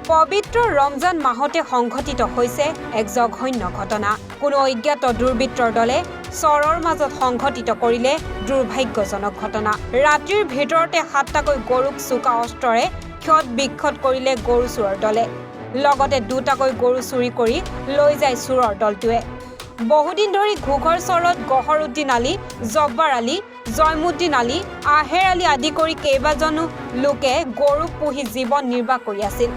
পবিত্ৰ ৰমজান মাহতে সংঘটিত হৈছে এক জঘন্য ঘটনা। কোনো অজ্ঞাত দুৰ্বৃত্তৰ দলে চৰৰ মাজত সংঘটিত কৰিলে দুৰ্ভাগ্যজনক ঘটনা। ৰাতিৰ ভিতৰতে 7টাকৈ গৰুক চোকা অস্ত্ৰৰে ক্ষত বিক্ষত কৰিলে গৰু চোৰৰ দলে। লগতে 2টাকৈ গৰু চুৰি কৰি লৈ যায় চোৰৰ দলটোৱে। বহুদিন ধৰি ঘোঘৰ চৰত গহৰুদ্দিন আলী, জব্বাৰ আলী, জয়মুদ্দিন আলী, আহেৰ আলী আদি কৰি কেইবাজনো লোকে গৰু পুহি জীৱন নিৰ্বাহ কৰি আছিল।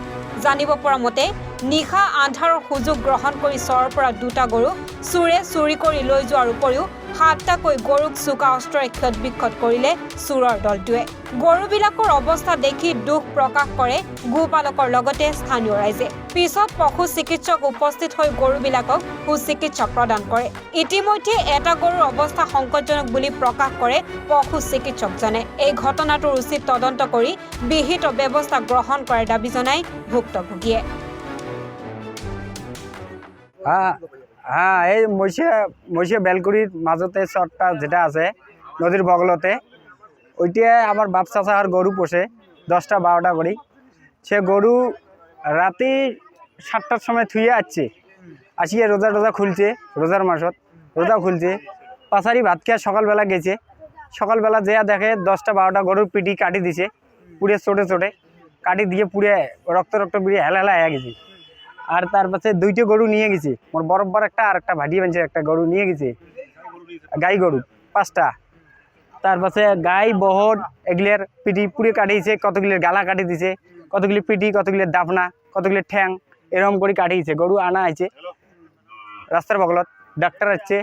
জানিব পৰা মতে নিশা আন্ধাৰৰ সুযোগ গ্ৰহণ কৰি চৰৰ পৰা 2টা গৰু চোৰে চুৰি কৰি লৈ যোৱাৰ উপৰিও 7টাকৈ গৰুক চোকা অস্ত্ৰৰে ক্ষত বিক্ষত কৰিলে চোৰৰ দলটোৱে। গৰুবিলাকৰ অৱস্থা দেখি দুখ প্ৰকাশ কৰে গোপালকৰ লগতে স্থানীয় ৰাইজে। পিছত পশু চিকিৎসক উপস্থিত হৈ গৰুবিলাকক সুচিকিৎসা প্ৰদান কৰে। ইতিমধ্যে এটা গৰুৰ অৱস্থা সংকটজনক বুলি প্ৰকাশ কৰে পশু চিকিৎসকজনে। এই ঘটনাটোৰ উচিত তদন্ত কৰি বিহিত ব্যৱস্থা গ্ৰহণ কৰাৰ দাবী জনাই ভুক্তভোগীয়ে। এই মৈশিয়া বেলকুড়ির মাজতে চরটা যেটা আছে নদীর বগলতে, ওইটাই আমার বাপ চাচার গরু পোষে 10টা 12টা করে। সে গরু রাতে 7টার সময় থুয়ে আসিয়ে রোজা খুলছে, রোজার মাসত রোজা খুলছে, পাশারি ভাত খেয়ে সকালবেলা গেছে। সকালবেলা যেয়া দেখে 10টা 12টা গরুর পিটি কাটি দিছে, পুড়ে চোটে কাটি দিয়ে পুড়ে রক্ত বেরিয়ে হেলা হয়ে গেছে। আর তার পাশে 2টা গরু নিয়ে গেছে, মোর বরব্বর একটা আর একটা ভাটিয়ে বানছে একটা গরু নিয়ে গেছে, গাই গরু 5টা। তার পাশে গাই বহর এগুলোর পিটি পুড়ে কাটিয়েছে, কতগুলির গালা কাটি দিছে, কতগুলি পিটি, কতগুলির দাপনা, কতগুলির ঠ্যাং, এরকম করে কাটিয়েছে। গরু আনা আছে রাস্তার বগলত, ডাক্তার আসছে,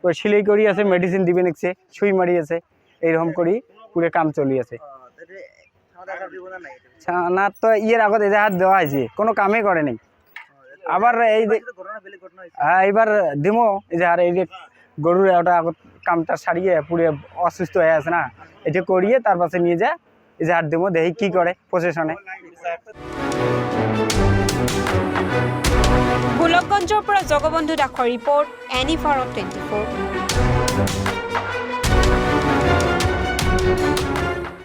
ওই সিলাই করি আছে, মেডিসিন দিবে নিচ্ছে, সুই মারি আছে, এইরকম করি পুরে কাম চলি আছে। না তো ইয়ের আগত এজাহার দেওয়া হয়েছে, কোনো কামে করে নেই। আবার এই এইবার দিমো এজাহার, এই যে গরুর ওটা আগত কামটা সারিয়ে পুরে অসুস্থ হয়ে আছে না, এটা করিয়ে তার পাশে নিয়ে যা এজাহার দেবো, দেখি কি করে প্রশাসনে। গোলকগঞ্জৰ পৰা জগবন্ধু দাসৰ ৰিপৰ্ট, NE/24।